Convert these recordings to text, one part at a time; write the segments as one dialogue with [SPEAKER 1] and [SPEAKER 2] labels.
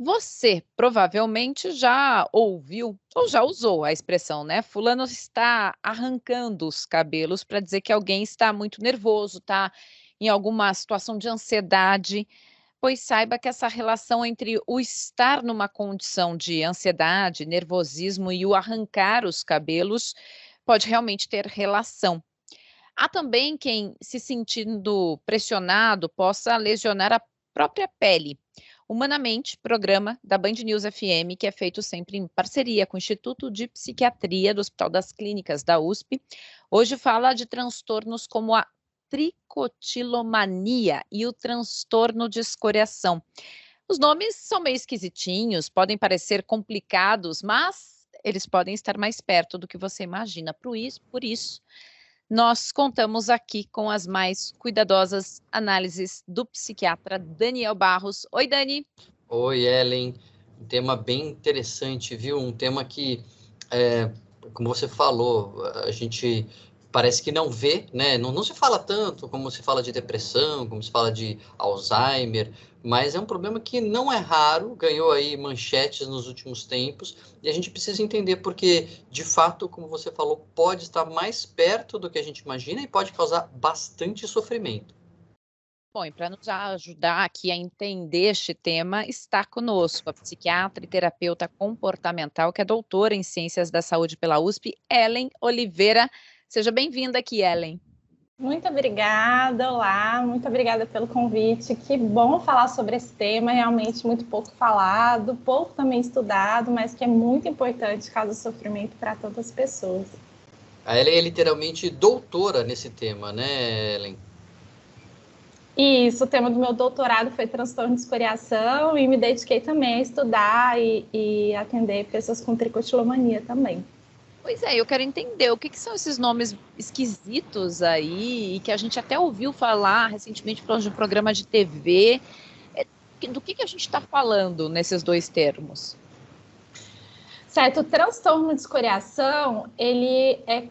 [SPEAKER 1] Você provavelmente já ouviu ou já usou a expressão, né, fulano está arrancando os cabelos para dizer que alguém está muito nervoso, está em alguma situação de ansiedade, pois saiba que essa relação entre o estar numa condição de ansiedade, nervosismo e o arrancar os cabelos pode realmente ter relação. Há também quem, se sentindo pressionado, possa lesionar a própria pele. Humanamente, programa da Band News FM, que é feito sempre em parceria com o Instituto de Psiquiatria do Hospital das Clínicas da USP, hoje fala de transtornos como a tricotilomania e o transtorno de escoriação. Os nomes são meio esquisitinhos, podem parecer complicados, mas eles podem estar mais perto do que você imagina. Por isso, nós contamos aqui com as mais cuidadosas análises do psiquiatra Daniel Barros. Oi, Dani.
[SPEAKER 2] Oi, Ellen. Um tema bem interessante, viu? Um tema que, como você falou, a gente parece que não vê, né? Não se fala tanto como se fala de depressão, como se fala de Alzheimer, mas é um problema que não é raro, ganhou aí manchetes nos últimos tempos, e a gente precisa entender porque, de fato, como você falou, pode estar mais perto do que a gente imagina e pode causar bastante sofrimento.
[SPEAKER 1] Bom, e para nos ajudar aqui a entender este tema, está conosco a psiquiatra e terapeuta comportamental, que é doutora em Ciências da Saúde pela USP, Ellen Oliveira. Seja bem-vinda aqui, Ellen.
[SPEAKER 3] Muito obrigada, olá, muito obrigada pelo convite. Que bom falar sobre esse tema, realmente muito pouco falado, pouco também estudado, mas que é muito importante, causa sofrimento para tantas pessoas.
[SPEAKER 2] A Ellen é literalmente doutora nesse tema, né, Ellen?
[SPEAKER 3] Isso, o tema do meu doutorado foi transtorno de escoriação e me dediquei também a estudar e atender pessoas com tricotilomania também.
[SPEAKER 1] Pois é, eu quero entender o que são esses nomes esquisitos aí, e que a gente até ouviu falar recentemente falando de um programa de TV. Do que a gente está falando nesses dois termos?
[SPEAKER 3] Certo, o transtorno de escoriação, ele é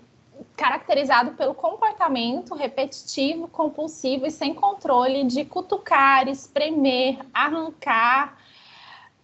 [SPEAKER 3] caracterizado pelo comportamento repetitivo, compulsivo e sem controle de cutucar, espremer, arrancar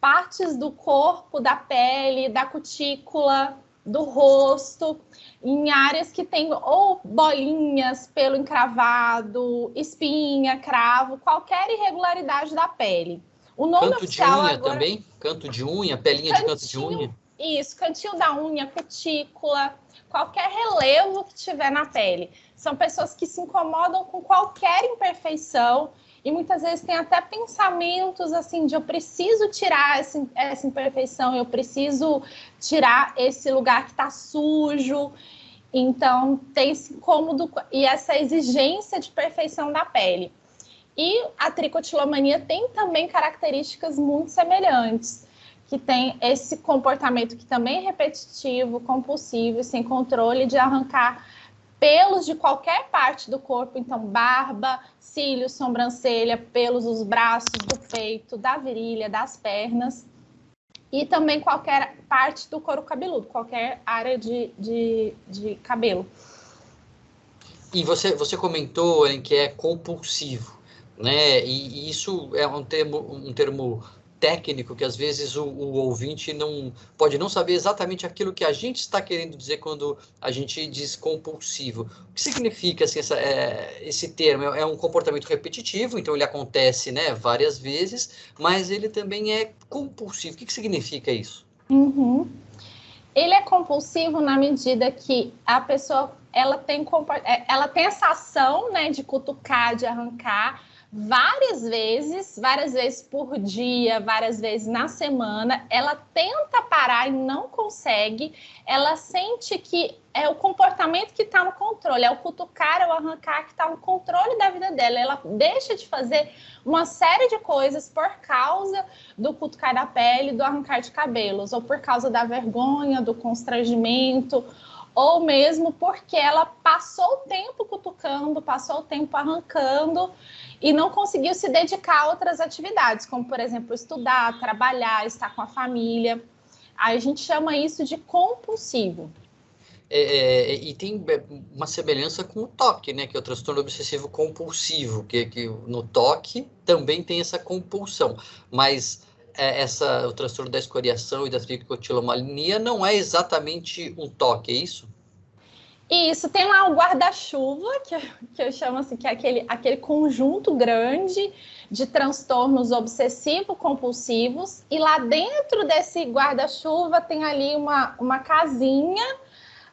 [SPEAKER 3] partes do corpo, da pele, da cutícula, do rosto, em áreas que tem ou bolinhas, pelo encravado, espinha, cravo, qualquer irregularidade da pele.
[SPEAKER 2] O nome canto oficial de unha agora... também? Canto de unha, pelinha de canto de unha?
[SPEAKER 3] Isso, cantinho da unha, cutícula, qualquer relevo que tiver na pele. São pessoas que se incomodam com qualquer imperfeição e muitas vezes tem até pensamentos assim de eu preciso tirar essa imperfeição, eu preciso tirar esse lugar que está sujo. Então, tem esse incômodo e essa exigência de perfeição da pele. E a tricotilomania tem também características muito semelhantes, que tem esse comportamento que também é repetitivo, compulsivo, sem controle de arrancar pelos de qualquer parte do corpo, então barba, cílios, sobrancelha, pelos dos braços, do peito, da virilha, das pernas e também qualquer parte do couro cabeludo, qualquer área de cabelo.
[SPEAKER 2] E você comentou em que é compulsivo, né? E isso é um termo técnico que às vezes o ouvinte pode não saber exatamente aquilo que a gente está querendo dizer quando a gente diz compulsivo. O que significa assim, esse termo? É um comportamento repetitivo, então ele acontece, né, várias vezes, mas ele também é compulsivo. O que significa isso?
[SPEAKER 3] Uhum. Ele é compulsivo na medida que a pessoa ela tem essa ação, né, de cutucar, de arrancar, várias vezes por dia, várias vezes na semana, ela tenta parar e não consegue, ela sente que é o comportamento que está no controle, é o cutucar, é o arrancar que está no controle da vida dela, ela deixa de fazer uma série de coisas por causa do cutucar da pele, do arrancar de cabelos, ou por causa da vergonha, do constrangimento, ou mesmo porque ela passou o tempo cutucando, passou o tempo arrancando e não conseguiu se dedicar a outras atividades, como, por exemplo, estudar, trabalhar, estar com a família. Aí a gente chama isso de compulsivo.
[SPEAKER 2] E tem uma semelhança com o TOC, né, que é o transtorno obsessivo compulsivo, que no TOC também tem essa compulsão, mas o transtorno da escoriação e da tricotilomania não é exatamente um toque, é isso?
[SPEAKER 3] Isso, tem lá o guarda-chuva, que eu chamo assim, que é aquele conjunto grande de transtornos obsessivo-compulsivos, e lá dentro desse guarda-chuva tem ali uma casinha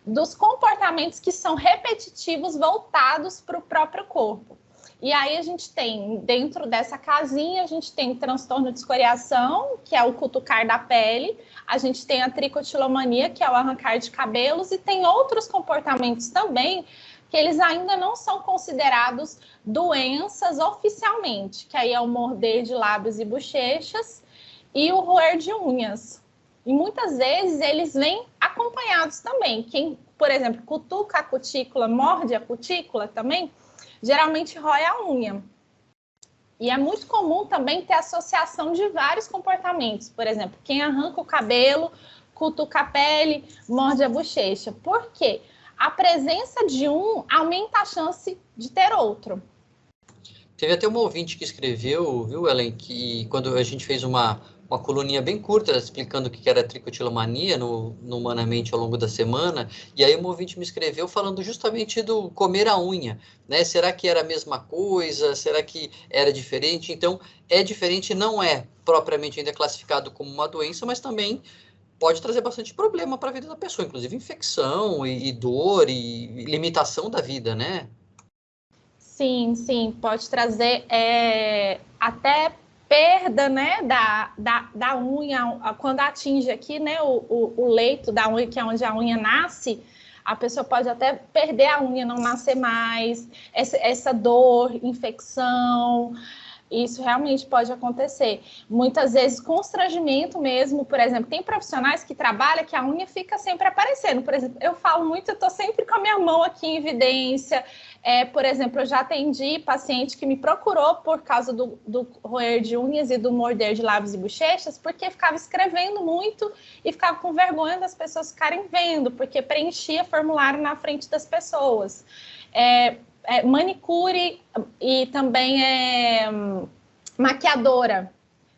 [SPEAKER 3] dos comportamentos que são repetitivos voltados para o próprio corpo. E aí a gente tem, dentro dessa casinha, a gente tem transtorno de escoriação, que é o cutucar da pele, a gente tem a tricotilomania, que é o arrancar de cabelos, e tem outros comportamentos também que eles ainda não são considerados doenças oficialmente, que aí é o morder de lábios e bochechas e o roer de unhas. E muitas vezes eles vêm acompanhados também. Quem, por exemplo, cutuca a cutícula, morde a cutícula também, geralmente rói a unha. E é muito comum também ter associação de vários comportamentos. Por exemplo, quem arranca o cabelo, cutuca a pele, morde a bochecha. Por quê? A presença de um aumenta a chance de ter outro.
[SPEAKER 2] Teve até uma ouvinte que escreveu, viu, Ellen, que quando a gente fez uma coluninha bem curta explicando o que era a tricotilomania no Humanamente ao longo da semana, e aí uma ouvinte me escreveu falando justamente do comer a unha, né? Será que era a mesma coisa? Será que era diferente? Então, é diferente, não é propriamente ainda classificado como uma doença, mas também pode trazer bastante problema para a vida da pessoa, inclusive infecção e dor e limitação da vida, né?
[SPEAKER 3] Sim, sim, pode trazer até perda, né, da unha, quando atinge aqui, né, o leito da unha, que é onde a unha nasce, a pessoa pode até perder a unha, não nascer mais, essa dor, infecção. Isso realmente pode acontecer. Muitas vezes, constrangimento mesmo, por exemplo, tem profissionais que trabalham que a unha fica sempre aparecendo. Por exemplo, eu falo muito, eu estou sempre com a minha mão aqui em evidência. Por exemplo, eu já atendi paciente que me procurou por causa do roer de unhas e do morder de lábios e bochechas, porque ficava escrevendo muito e ficava com vergonha das pessoas ficarem vendo, porque preenchia formulário na frente das pessoas. Manicure e também maquiadora,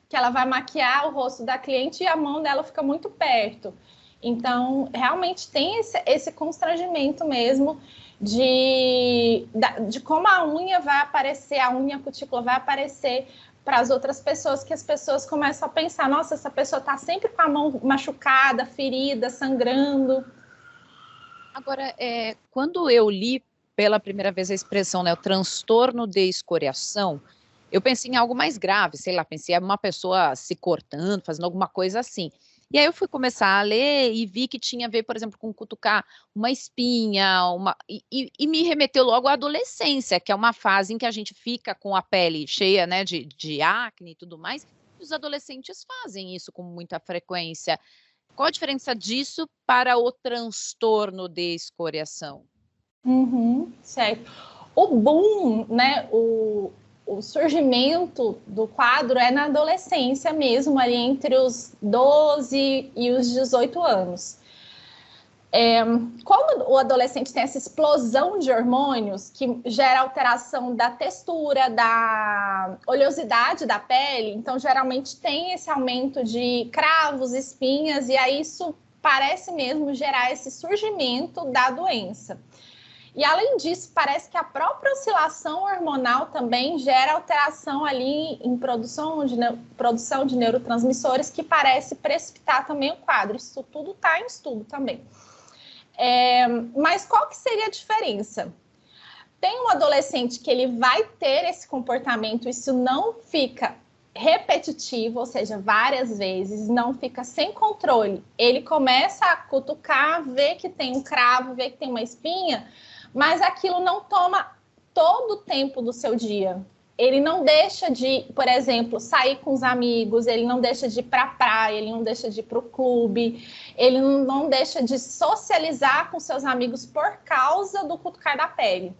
[SPEAKER 3] que ela vai maquiar o rosto da cliente e a mão dela fica muito perto. Então, realmente tem esse constrangimento mesmo de como a unha vai aparecer, a unha cutícula vai aparecer para as outras pessoas, que as pessoas começam a pensar, nossa, essa pessoa está sempre com a mão machucada, ferida, sangrando.
[SPEAKER 1] Agora, quando eu li pela primeira vez a expressão, né, o transtorno de escoriação, eu pensei em algo mais grave, sei lá, pensei em uma pessoa se cortando, fazendo alguma coisa assim. E aí eu fui começar a ler e vi que tinha a ver, por exemplo, com cutucar uma espinha, e me remeteu logo à adolescência, que é uma fase em que a gente fica com a pele cheia, né, de acne e tudo mais. E os adolescentes fazem isso com muita frequência. Qual a diferença disso para o transtorno de escoriação?
[SPEAKER 3] Certo. O boom, né, o surgimento do quadro é na adolescência mesmo, ali entre os 12 e os 18 anos. Como o adolescente tem essa explosão de hormônios que gera alteração da textura, da oleosidade da pele, então geralmente tem esse aumento de cravos, espinhas, e aí isso parece mesmo gerar esse surgimento da doença. E, além disso, parece que a própria oscilação hormonal também gera alteração ali em produção de neurotransmissores, que parece precipitar também o quadro. Isso tudo está em estudo também. Mas qual que seria a diferença? Tem um adolescente que ele vai ter esse comportamento, isso não fica repetitivo, ou seja, várias vezes, não fica sem controle. Ele começa a cutucar, vê que tem um cravo, vê que tem uma espinha, mas aquilo não toma todo o tempo do seu dia. Ele não deixa de, por exemplo, sair com os amigos, ele não deixa de ir para a praia, ele não deixa de ir para o clube, ele não deixa de socializar com seus amigos por causa do cutucar da pele.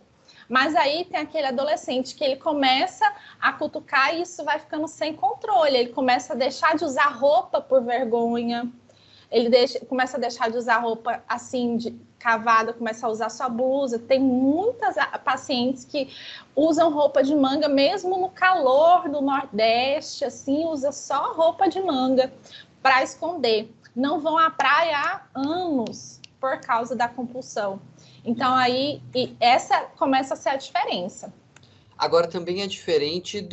[SPEAKER 3] Mas aí tem aquele adolescente que ele começa a cutucar e isso vai ficando sem controle, ele começa a deixar de usar roupa por vergonha, ele começa a deixar de usar roupa assim, cavada, começa a usar só blusa. Tem muitas pacientes que usam roupa de manga, mesmo no calor do Nordeste, assim, usa só roupa de manga para esconder. Não vão à praia há anos por causa da compulsão. Então, aí, essa começa a ser a diferença.
[SPEAKER 2] Agora, também é diferente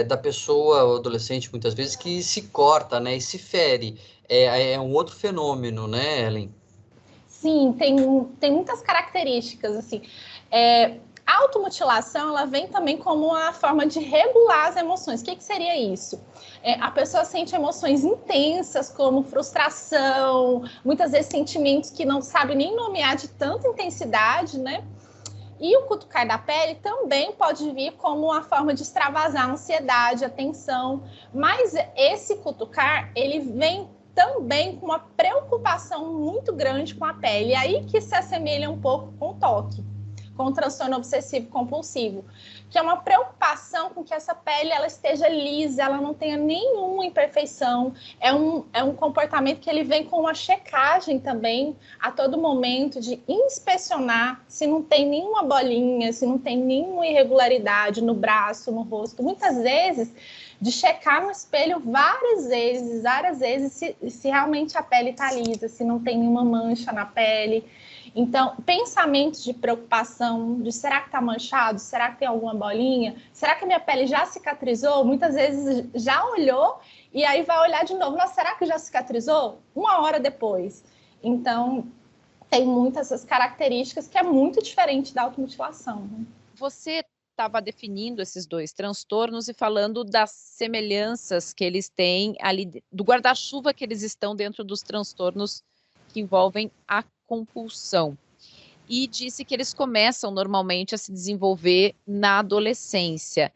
[SPEAKER 2] da pessoa, o adolescente, muitas vezes, que se corta, né, e se fere. É um outro fenômeno, né, Ellen?
[SPEAKER 3] Sim, tem muitas características, assim. A automutilação, ela vem também como uma forma de regular as emoções. O que seria isso? A pessoa sente emoções intensas, como frustração, muitas vezes sentimentos que não sabe nem nomear de tanta intensidade, né? E o cutucar da pele também pode vir como uma forma de extravasar a ansiedade, a tensão. Mas esse cutucar, ele vem também com uma preocupação muito grande com a pele. E aí que se assemelha um pouco com o toque, com o transtorno obsessivo compulsivo, que é uma preocupação com que essa pele ela esteja lisa, ela não tenha nenhuma imperfeição. É um comportamento que ele vem com uma checagem também, a todo momento, de inspecionar se não tem nenhuma bolinha, se não tem nenhuma irregularidade no braço, no rosto. Muitas vezes, de checar no espelho várias vezes, se realmente a pele está lisa, se não tem nenhuma mancha na pele. Então, pensamentos de preocupação, de será que está manchado? Será que tem alguma bolinha? Será que a minha pele já cicatrizou? Muitas vezes já olhou e aí vai olhar de novo. Mas será que já cicatrizou? 1 hora depois. Então, tem muitas essas características que é muito diferente da automutilação.
[SPEAKER 1] Você estava definindo esses dois transtornos e falando das semelhanças que eles têm ali, do guarda-chuva que eles estão dentro dos transtornos que envolvem a compulsão. E disse que eles começam normalmente a se desenvolver na adolescência.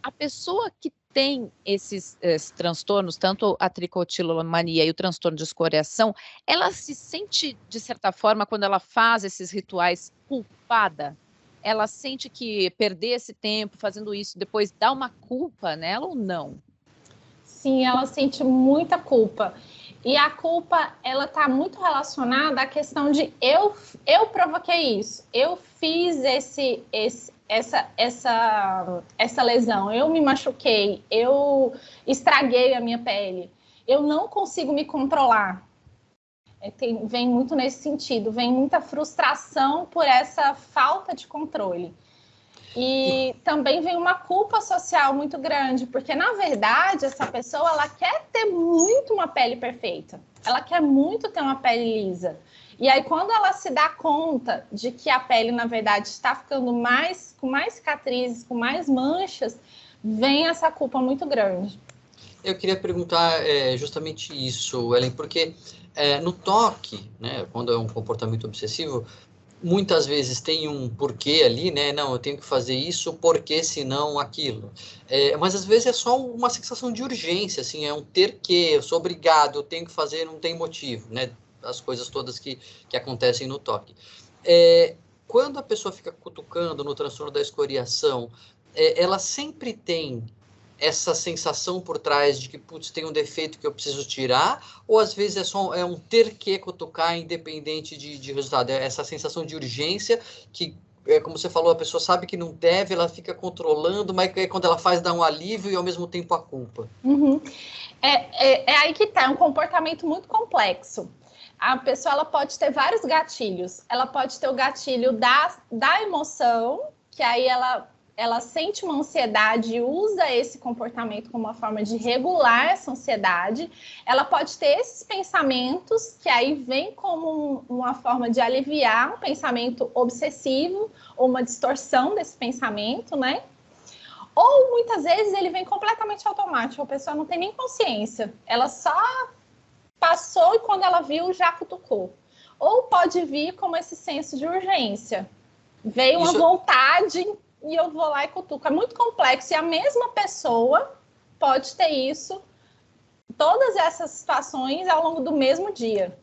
[SPEAKER 1] A pessoa que tem esses transtornos, tanto a tricotilomania e o transtorno de escoriação, ela se sente, de certa forma, quando ela faz esses rituais, culpada? Ela sente que perder esse tempo fazendo isso depois dá uma culpa nela ou não?
[SPEAKER 3] Sim, ela sente muita culpa. E a culpa, ela está muito relacionada à questão de eu provoquei isso, eu fiz essa lesão, eu me machuquei, eu estraguei a minha pele, eu não consigo me controlar. Vem muito nesse sentido, vem muita frustração por essa falta de controle. E também vem uma culpa social muito grande, porque, na verdade, essa pessoa ela quer ter muito uma pele perfeita. Ela quer muito ter uma pele lisa. E aí, quando ela se dá conta de que a pele, na verdade, está ficando com mais cicatrizes, com mais manchas, vem essa culpa muito grande.
[SPEAKER 2] Eu queria perguntar justamente isso, Ellen, porque no toque, né, quando é um comportamento obsessivo, muitas vezes tem um porquê ali, né? Não, eu tenho que fazer isso porque senão aquilo. Mas às vezes é só uma sensação de urgência, assim, é um ter que, eu sou obrigado, eu tenho que fazer, não tem motivo, né? As coisas todas que acontecem no toque. Quando a pessoa fica cutucando no transtorno da escoriação, ela sempre tem essa sensação por trás de que, putz, tem um defeito que eu preciso tirar, ou às vezes é um ter que cutucar independente de resultado, é essa sensação de urgência que, como você falou, a pessoa sabe que não deve, ela fica controlando, mas quando ela faz dá um alívio e ao mesmo tempo a culpa.
[SPEAKER 3] Uhum. É aí que está, é um comportamento muito complexo. A pessoa ela pode ter vários gatilhos, ela pode ter o gatilho da emoção, que aí ela sente uma ansiedade e usa esse comportamento como uma forma de regular essa ansiedade. Ela pode ter esses pensamentos, que aí vem como uma forma de aliviar um pensamento obsessivo ou uma distorção desse pensamento, né? Ou muitas vezes ele vem completamente automático, a pessoa não tem nem consciência. Ela só passou e quando ela viu, já cutucou. Ou pode vir como esse senso de urgência. Veio uma vontade e eu vou lá e cutuco. É muito complexo. E a mesma pessoa pode ter isso, todas essas situações ao longo do mesmo dia.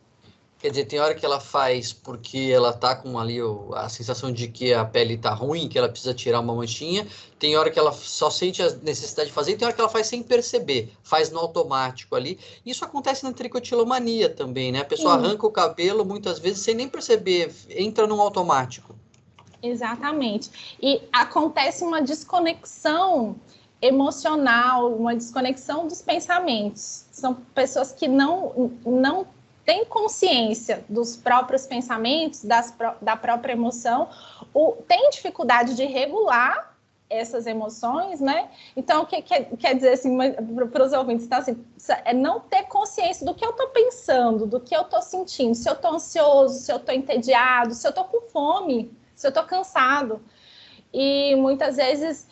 [SPEAKER 2] Quer dizer, tem hora que ela faz porque ela tá com ali a sensação de que a pele tá ruim, que ela precisa tirar uma manchinha. Tem hora que ela só sente a necessidade de fazer, e tem hora que ela faz sem perceber, faz no automático ali. Isso acontece na tricotilomania também, né? A pessoa arranca o cabelo muitas vezes sem nem perceber, entra num automático.
[SPEAKER 3] Exatamente. E acontece uma desconexão emocional, uma desconexão dos pensamentos. São pessoas que não têm consciência dos próprios pensamentos, da própria emoção, têm dificuldade de regular essas emoções, né? Então, o que quer dizer assim, para os ouvintes, tá, assim, é não ter consciência do que eu estou pensando, do que eu estou sentindo, se eu estou ansioso, se eu estou entediado, se eu estou com fome, se eu estou cansado. E muitas vezes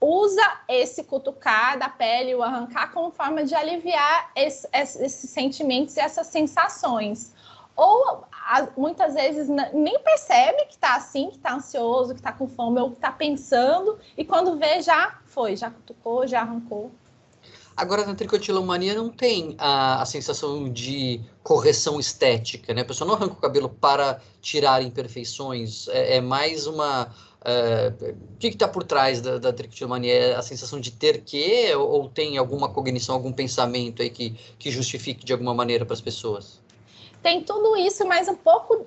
[SPEAKER 3] usa esse cutucar da pele, o arrancar, como forma de aliviar esses sentimentos e essas sensações. Ou muitas vezes nem percebe que está assim, que está ansioso, que está com fome, ou que está pensando, e quando vê, já foi, já cutucou, já arrancou.
[SPEAKER 2] Agora, na tricotilomania não tem a sensação de correção estética, né? A pessoa não arranca o cabelo para tirar imperfeições, é mais uma... o que está por trás da tricotilomania? É a sensação de ter que, ou tem alguma cognição, algum pensamento aí que justifique de alguma maneira para as pessoas?
[SPEAKER 3] Tem tudo isso, mas um pouco...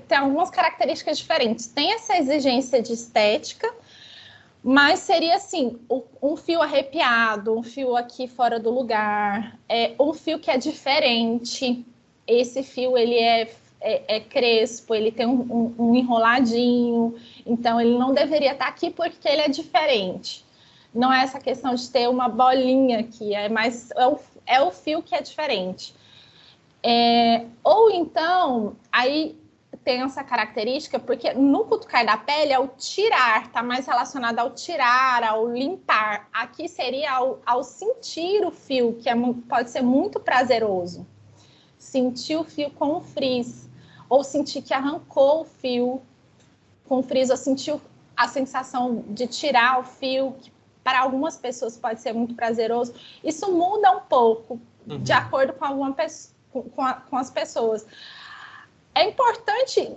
[SPEAKER 3] tem algumas características diferentes. Tem essa exigência de estética, mas seria assim, um fio arrepiado, um fio aqui fora do lugar, um fio que é diferente. Esse fio, ele é crespo, ele tem um enroladinho, então ele não deveria estar aqui porque ele é diferente. Não é essa questão de ter uma bolinha aqui, é o fio que é diferente. Ou então, aí tem essa característica, porque no cutucar da pele é o tirar, está mais relacionado ao tirar, ao limpar. Aqui seria ao sentir o fio, que pode ser muito prazeroso. Sentir o fio com o frizz, ou sentir que arrancou o fio com o frizz, ou sentir a sensação de tirar o fio, que para algumas pessoas pode ser muito prazeroso. Isso muda um pouco, de acordo com as pessoas. É importante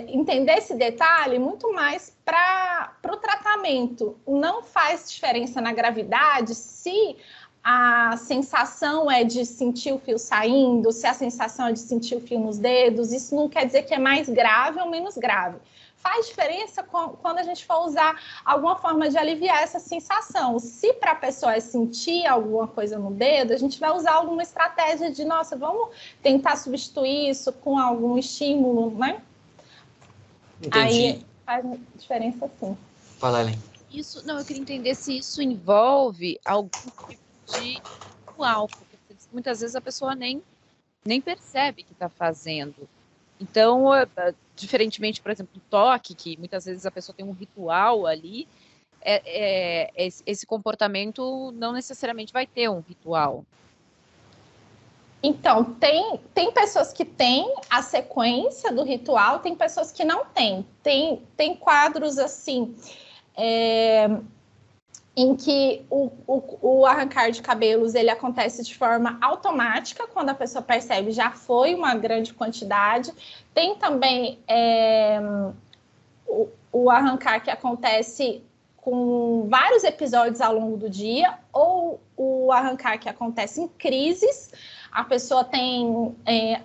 [SPEAKER 3] entender esse detalhe muito mais para o tratamento. Não faz diferença na gravidade se a sensação é de sentir o fio saindo, se a sensação é de sentir o fio nos dedos. Isso não quer dizer que é mais grave ou menos grave. Faz diferença quando a gente for usar alguma forma de aliviar essa sensação. Se para a pessoa é sentir alguma coisa no dedo, a gente vai usar alguma estratégia de, nossa, vamos tentar substituir isso com algum estímulo, né?
[SPEAKER 2] Entendi.
[SPEAKER 3] Aí faz diferença sim.
[SPEAKER 2] Fala, Ellen.
[SPEAKER 1] Eu queria entender se isso envolve algum tipo de ritual, porque muitas vezes a pessoa nem percebe que está fazendo. Então, diferentemente, por exemplo, do toque, que muitas vezes a pessoa tem um ritual ali, esse comportamento não necessariamente vai ter um ritual.
[SPEAKER 3] Então, tem pessoas que têm a sequência do ritual, tem pessoas que não têm. Tem quadros assim, em que o arrancar de cabelos ele acontece de forma automática, quando a pessoa percebe já foi uma grande quantidade. Tem também o arrancar que acontece com vários episódios ao longo do dia, ou o arrancar que acontece em crises. A pessoa tem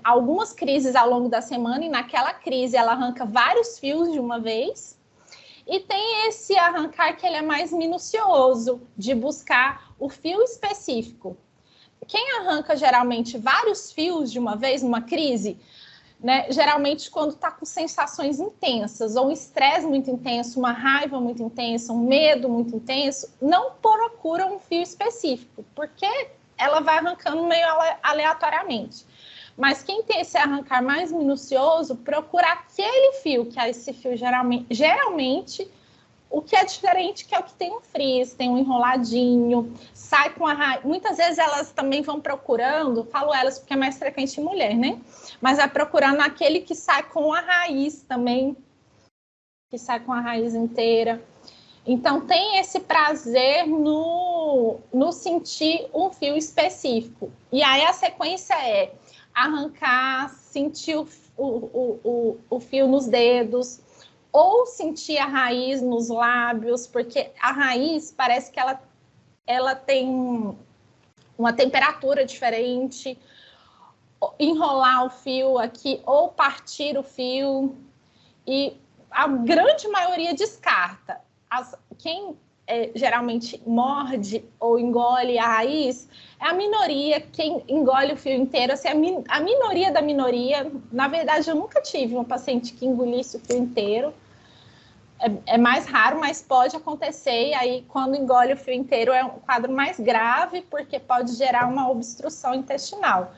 [SPEAKER 3] algumas crises ao longo da semana e naquela crise ela arranca vários fios de uma vez. E tem esse arrancar que ele é mais minucioso, de buscar o fio específico. Quem arranca geralmente vários fios de uma vez numa crise, né, geralmente quando está com sensações intensas, ou um estresse muito intenso, uma raiva muito intensa, um medo muito intenso, não procura um fio específico, porque ela vai arrancando meio aleatoriamente. Mas quem tem esse arrancar mais minucioso, procura aquele fio, que é esse fio geralmente o que é diferente, que é o que tem um frizz, tem um enroladinho, sai com a raiz. Muitas vezes elas também vão procurando, falo elas porque é mais frequente em mulher, né? Mas vai procurando aquele que sai com a raiz também, que sai com a raiz inteira. Então, tem esse prazer no sentir um fio específico. E aí, a sequência arrancar, sentir o fio nos dedos, ou sentir a raiz nos lábios, porque a raiz parece que ela tem uma temperatura diferente, enrolar o fio aqui, ou partir o fio, e a grande maioria descarta. Quem geralmente morde ou engole a raiz é a minoria. Quem engole o fio inteiro, assim, a minoria da minoria. Na verdade, eu nunca tive uma paciente que engolisse o fio inteiro. É mais raro, mas pode acontecer. E aí, quando engole o fio inteiro, é um quadro mais grave, porque pode gerar uma obstrução intestinal.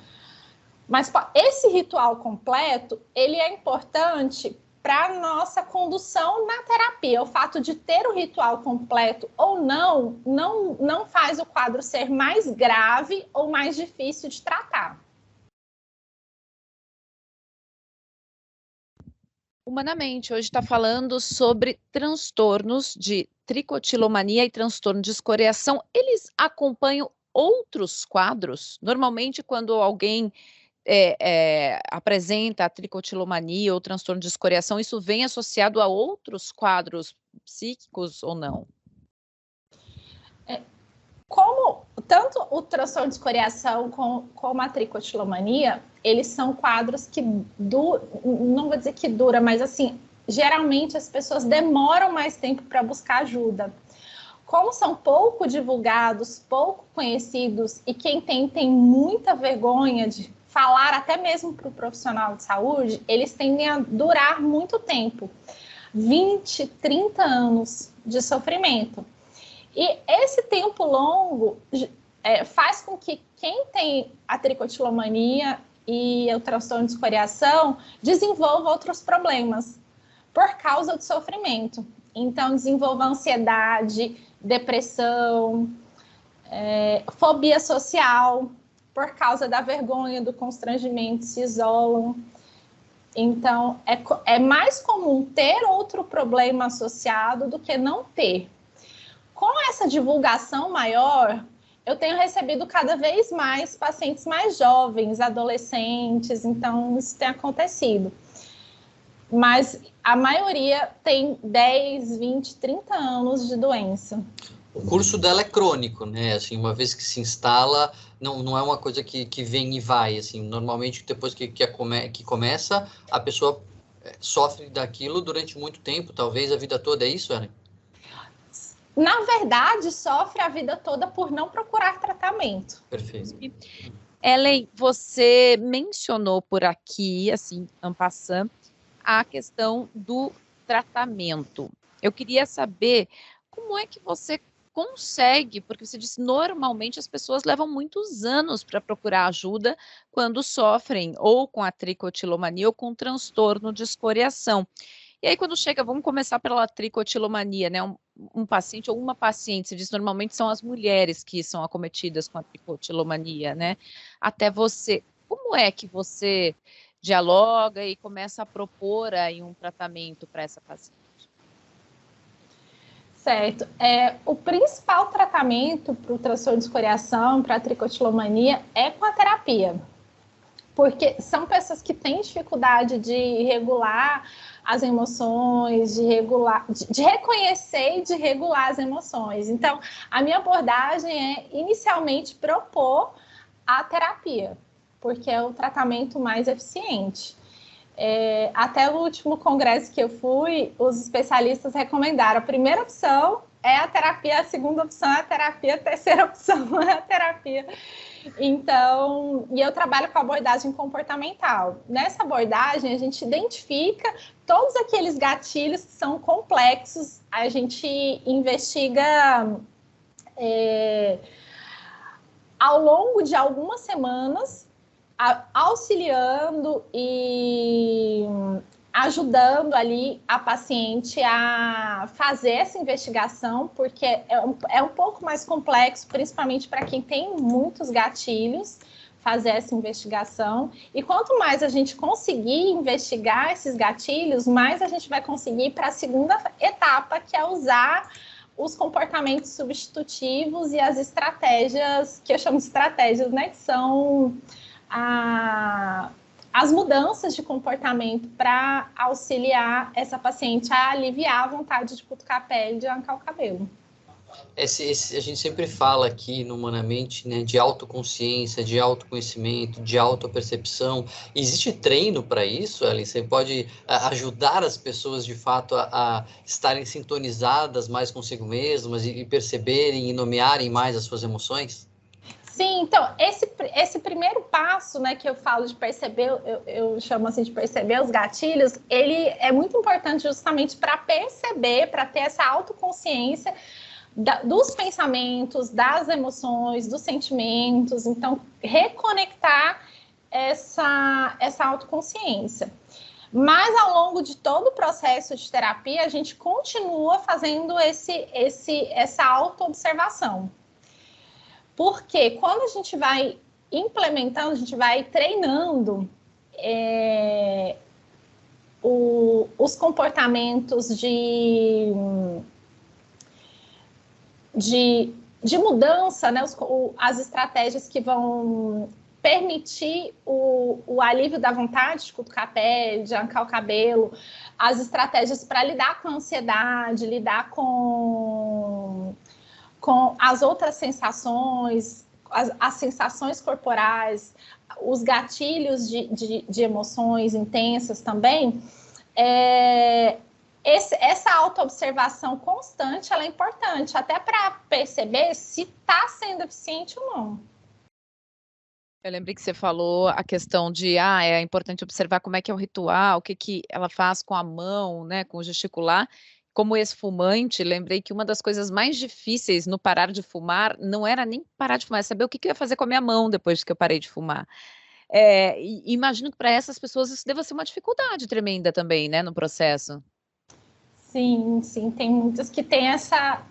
[SPEAKER 3] Mas esse ritual completo, ele é importante para a nossa condução na terapia. O fato de ter o ritual completo ou não faz o quadro ser mais grave ou mais difícil de tratar.
[SPEAKER 1] Humanamente, hoje está falando sobre transtornos de tricotilomania e transtorno de escoriação. Eles acompanham outros quadros? Normalmente, quando alguém apresenta a tricotilomania ou transtorno de escoriação, isso vem associado a outros quadros psíquicos ou não?
[SPEAKER 3] Como tanto o transtorno de escoriação como a tricotilomania, eles são quadros que não vou dizer que dura, mas assim, geralmente as pessoas demoram mais tempo para buscar ajuda. Como são pouco divulgados, pouco conhecidos, e quem tem muita vergonha de falar até mesmo para o profissional de saúde, eles tendem a durar muito tempo, 20, 30 anos de sofrimento. E esse tempo longo faz com que quem tem a tricotilomania e o transtorno de escoriação desenvolva outros problemas por causa do sofrimento. Então, desenvolva ansiedade, depressão, fobia social, por causa da vergonha, do constrangimento, se isolam. Então, é mais comum ter outro problema associado do que não ter. Com essa divulgação maior, eu tenho recebido cada vez mais pacientes mais jovens, adolescentes, então isso tem acontecido. Mas a maioria tem 10, 20, 30 anos de doença.
[SPEAKER 2] O curso dela é crônico, né? Assim, uma vez que se instala, não é uma coisa que vem e vai. Assim, normalmente, depois que começa, a pessoa sofre daquilo durante muito tempo, talvez a vida toda. É isso, Ellen?
[SPEAKER 3] Na verdade, sofre a vida toda por não procurar tratamento.
[SPEAKER 2] Perfeito.
[SPEAKER 1] Ellen, você mencionou por aqui, assim, en passant, a questão do tratamento. Eu queria saber como é que você consegue, porque você disse normalmente as pessoas levam muitos anos para procurar ajuda quando sofrem ou com a tricotilomania ou com transtorno de escoriação. E aí quando chega, vamos começar pela tricotilomania, né? Um paciente ou uma paciente, se diz normalmente são as mulheres que são acometidas com a tricotilomania, né? Até você, como é que você dialoga e começa a propor aí um tratamento para essa paciente?
[SPEAKER 3] Certo. O principal tratamento para o transtorno de escoriação, para a tricotilomania, é com a terapia. Porque são pessoas que têm dificuldade de regular as emoções, de reconhecer e de regular as emoções. Então, a minha abordagem é inicialmente propor a terapia, porque é o tratamento mais eficiente. Até o último congresso que eu fui, os especialistas recomendaram: a primeira opção é a terapia, a segunda opção é a terapia, a terceira opção é a terapia. Então, e eu trabalho com abordagem comportamental. Nessa abordagem, a gente identifica todos aqueles gatilhos que são complexos, a gente investiga ao longo de algumas semanas, auxiliando e ajudando ali a paciente a fazer essa investigação, porque é um pouco mais complexo, principalmente para quem tem muitos gatilhos, fazer essa investigação. E quanto mais a gente conseguir investigar esses gatilhos, mais a gente vai conseguir ir para a segunda etapa, que é usar os comportamentos substitutivos e as estratégias, que eu chamo de estratégias, né, que são as mudanças de comportamento para auxiliar essa paciente a aliviar a vontade de cutucar a pele, de arrancar o cabelo.
[SPEAKER 2] A gente sempre fala aqui no Humanamente, né, de autoconsciência, de autoconhecimento, de autopercepção. Existe treino para isso, Ellen? Você pode ajudar as pessoas, de fato, a estarem sintonizadas mais consigo mesmas e perceberem e nomearem mais as suas emoções?
[SPEAKER 3] Sim, então, esse primeiro passo, né, que eu falo de perceber, eu chamo assim de perceber os gatilhos, ele é muito importante justamente para perceber, para ter essa autoconsciência dos pensamentos, das emoções, dos sentimentos. Então, reconectar essa autoconsciência. Mas, ao longo de todo o processo de terapia, a gente continua fazendo essa auto-observação. Porque quando a gente vai implementando, a gente vai treinando os comportamentos de mudança, né? As estratégias que vão permitir o alívio da vontade de cutucar a pele, de arrancar o cabelo, as estratégias para lidar com a ansiedade, lidar com as outras sensações, as sensações corporais, os gatilhos de emoções intensas também. Essa autoobservação constante, ela é importante, até para perceber se está sendo eficiente ou não.
[SPEAKER 1] Eu lembrei que você falou a questão de, é importante observar como é que é o ritual, o que ela faz com a mão, né, com o gesticular. Como ex-fumante, lembrei que uma das coisas mais difíceis no parar de fumar não era nem parar de fumar, é saber o que eu ia fazer com a minha mão depois que eu parei de fumar. Imagino que para essas pessoas isso deva ser uma dificuldade tremenda também, né, no processo.
[SPEAKER 3] Sim, tem muitas que têm essa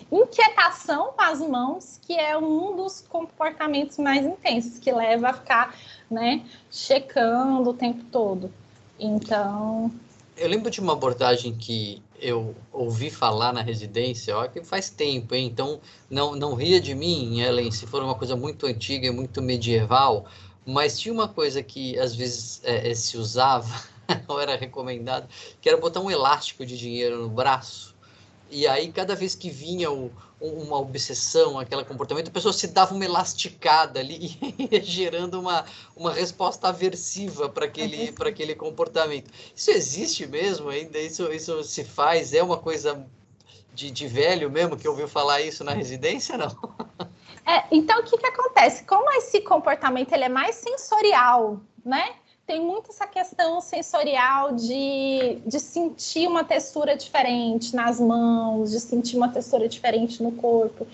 [SPEAKER 3] inquietação com as mãos, que é um dos comportamentos mais intensos, que leva a ficar, né, checando o tempo todo. Então...
[SPEAKER 2] Eu lembro de uma abordagem que eu ouvi falar na residência, que faz tempo, hein? Então não ria de mim, Ellen, se for uma coisa muito antiga e muito medieval, mas tinha uma coisa que às vezes se usava, ou era recomendado, que era botar um elástico de dinheiro no braço. E aí, cada vez que vinha uma obsessão, aquele comportamento, a pessoa se dava uma elasticada ali, gerando uma resposta aversiva para aquele comportamento. Isso existe mesmo ainda? Isso se faz? É uma coisa de velho mesmo que ouviu falar isso na residência, não?
[SPEAKER 3] Então, o que acontece? Como esse comportamento ele é mais sensorial, né? Tem muito essa questão sensorial de sentir uma textura diferente nas mãos, de sentir uma textura diferente no corpo.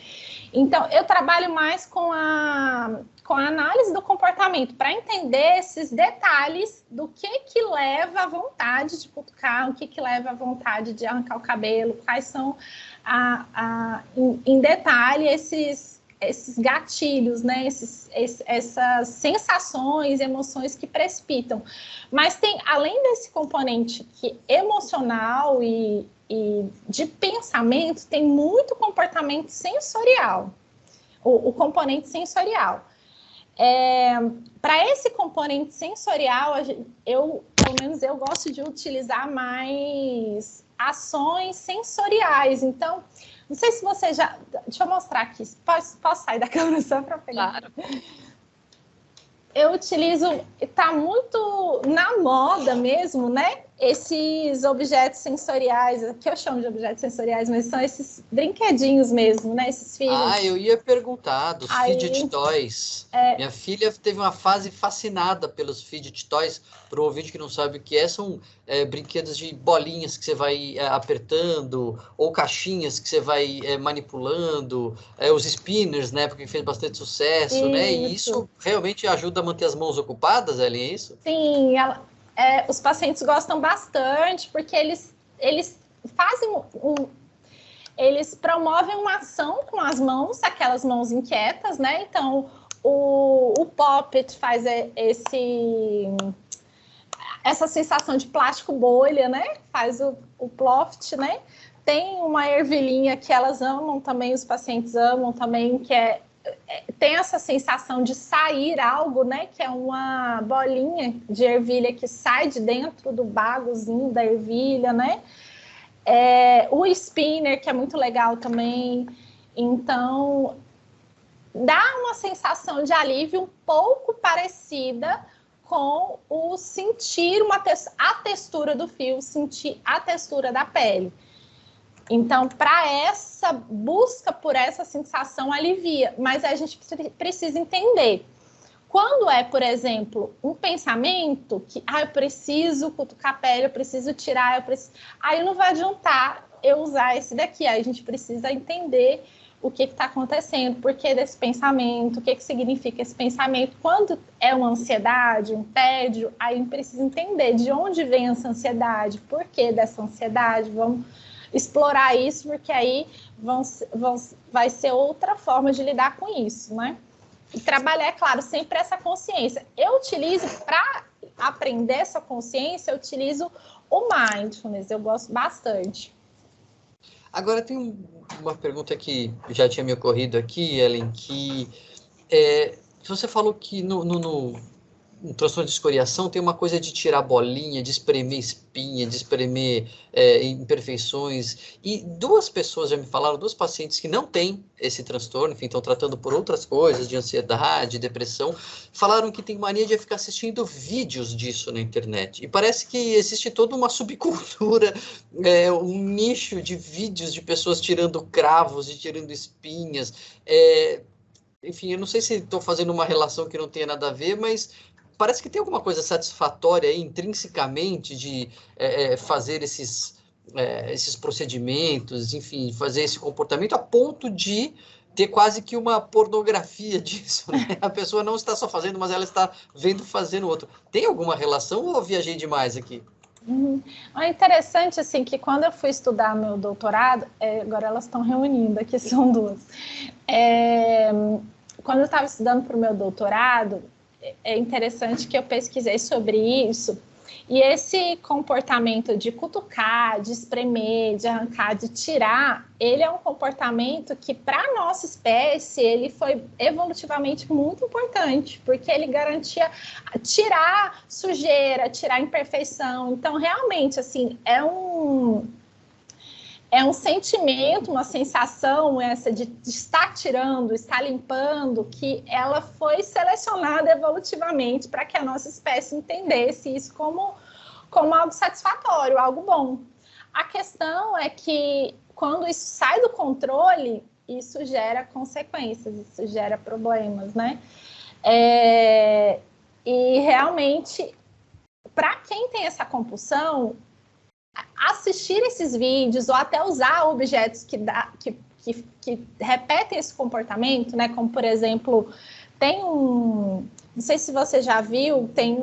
[SPEAKER 3] Então, eu trabalho mais com a análise do comportamento, para entender esses detalhes do que leva à vontade de cutucar, o que leva à vontade de arrancar o cabelo, quais são, em detalhe, esses gatilhos, né? Essas sensações, emoções que precipitam. Mas tem, além desse componente emocional e de pensamento, tem muito comportamento sensorial, o componente sensorial. Para esse componente sensorial, pelo menos eu gosto de utilizar mais ações sensoriais. Então, não sei se você já... Deixa eu mostrar aqui. Posso sair da câmera só para pegar?
[SPEAKER 1] Claro.
[SPEAKER 3] Eu utilizo... Está muito na moda mesmo, né? Esses objetos sensoriais, que eu chamo de objetos sensoriais, mas são esses brinquedinhos mesmo, né? Esses filhos.
[SPEAKER 2] Eu ia perguntar dos fidget toys. Minha filha teve uma fase fascinada pelos fidget toys. Para o ouvinte que não sabe o que são brinquedos de bolinhas que você vai apertando, ou caixinhas que você vai manipulando, os spinners, né? Porque fez bastante sucesso,
[SPEAKER 3] isso.
[SPEAKER 2] Né? E isso realmente ajuda a manter as mãos ocupadas, Ellen, é isso?
[SPEAKER 3] Sim, os pacientes gostam bastante, porque eles fazem eles promovem uma ação com as mãos, aquelas mãos inquietas, né? Então, o Poppet faz essa sensação de plástico bolha, né? Faz o Ploft, né? Tem uma ervilhinha que elas amam também, os pacientes amam também, que é tem essa sensação de sair algo, né? Que é uma bolinha de ervilha que sai de dentro do bagozinho da ervilha, né? O spinner, que é muito legal também. Então, dá uma sensação de alívio um pouco parecida com o sentir a textura do fio, sentir a textura da pele. Então, para essa busca por essa sensação, alivia. Mas a gente precisa entender. Quando é, por exemplo, um pensamento que eu preciso cutucar a pele, eu preciso tirar, aí não vai adiantar eu usar esse daqui. Aí a gente precisa entender o que está acontecendo, por que desse pensamento, o que significa esse pensamento. Quando é uma ansiedade, um tédio, aí a gente precisa entender de onde vem essa ansiedade, por que dessa ansiedade, vamos explorar isso, porque aí vai ser outra forma de lidar com isso, né? E trabalhar, é claro, sempre essa consciência. Eu utilizo, para aprender essa consciência, eu utilizo o mindfulness, eu gosto bastante.
[SPEAKER 2] Agora, tem uma pergunta que já tinha me ocorrido aqui, Ellen, que você falou que no transtorno de escoriação tem uma coisa de tirar bolinha, de espremer espinha, de espremer imperfeições. E duas pessoas já me falaram, duas pacientes que não têm esse transtorno, enfim, estão tratando por outras coisas, de ansiedade, depressão, falaram que tem mania de ficar assistindo vídeos disso na internet. E parece que existe toda uma subcultura, um nicho de vídeos de pessoas tirando cravos e tirando espinhas. Enfim, eu não sei se estou fazendo uma relação que não tenha nada a ver, mas parece que tem alguma coisa satisfatória aí, intrinsecamente, de fazer esses procedimentos, enfim, fazer esse comportamento a ponto de ter quase que uma pornografia disso, né? A pessoa não está só fazendo, mas ela está vendo fazendo outro. Tem alguma relação ou eu viajei demais aqui?
[SPEAKER 3] É interessante, assim, que quando eu fui estudar meu doutorado, agora elas estão reunindo, aqui são duas. Quando eu estava estudando para o meu doutorado, é interessante que eu pesquisei sobre isso, e esse comportamento de cutucar, de espremer, de arrancar, de tirar, ele é um comportamento que, para a nossa espécie, ele foi evolutivamente muito importante, porque ele garantia tirar sujeira, tirar imperfeição. Então, realmente, assim, é um sentimento, uma sensação essa de estar tirando, estar limpando, que ela foi selecionada evolutivamente para que a nossa espécie entendesse isso como algo satisfatório, algo bom. A questão é que quando isso sai do controle, isso gera consequências, isso gera problemas, né? E realmente, para quem tem essa compulsão, assistir esses vídeos ou até usar objetos que repetem esse comportamento, né? Como, por exemplo, não sei se você já viu, tem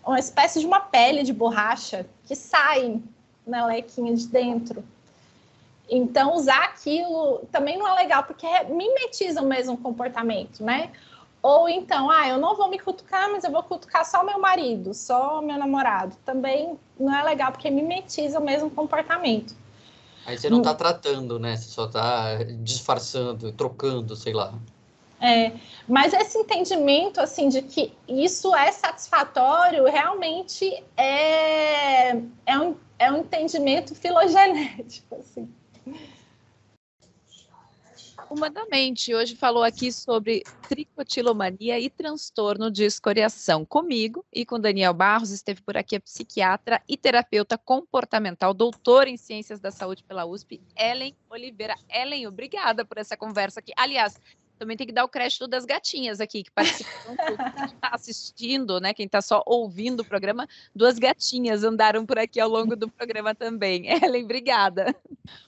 [SPEAKER 3] uma espécie de uma pele de borracha que sai na lequinha de dentro. Então, usar aquilo também não é legal, porque mimetiza o mesmo comportamento, né? Ou então, eu não vou me cutucar, mas eu vou cutucar só meu marido, só meu namorado. Também não é legal, porque mimetiza o mesmo comportamento.
[SPEAKER 2] Aí você não está tratando, né? Você só está disfarçando, trocando, sei lá.
[SPEAKER 3] Mas esse entendimento, assim, de que isso é satisfatório, realmente é um entendimento filogenético, assim.
[SPEAKER 1] Humanamente, hoje falou aqui sobre tricotilomania e transtorno de escoriação. Comigo e com Daniel Barros, esteve por aqui a psiquiatra e terapeuta comportamental, doutora em Ciências da Saúde pela USP, Ellen Oliveira. Ellen, obrigada por essa conversa aqui. Aliás, também tem que dar o crédito das gatinhas aqui, que participam, quem está assistindo, né? Quem está só ouvindo o programa, duas gatinhas andaram por aqui ao longo do programa também. Ellen, obrigada.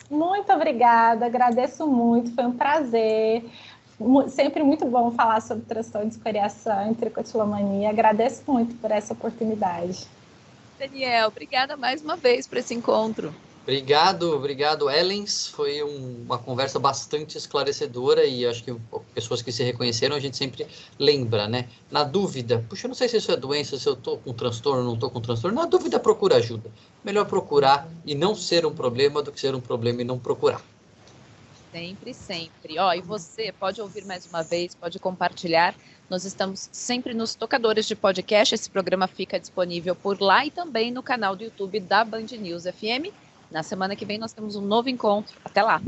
[SPEAKER 3] Muito obrigada, agradeço muito, foi um prazer. Sempre muito bom falar sobre transtorno de escoriação e tricotilomania. Agradeço muito por essa oportunidade.
[SPEAKER 1] Daniel, obrigada mais uma vez por esse encontro.
[SPEAKER 2] Obrigado, Ellen. Foi uma conversa bastante esclarecedora e acho que pessoas que se reconheceram a gente sempre lembra, né? Na dúvida, eu não sei se isso é doença, se eu estou com transtorno ou não estou com transtorno, na dúvida procura ajuda. Melhor procurar e não ser um problema do que ser um problema e não procurar.
[SPEAKER 1] Sempre, sempre. Ó, e você pode ouvir mais uma vez, pode compartilhar. Nós estamos sempre nos tocadores de podcast. Esse programa fica disponível por lá e também no canal do YouTube da Band News FM. Na semana que vem nós temos um novo encontro. Até lá!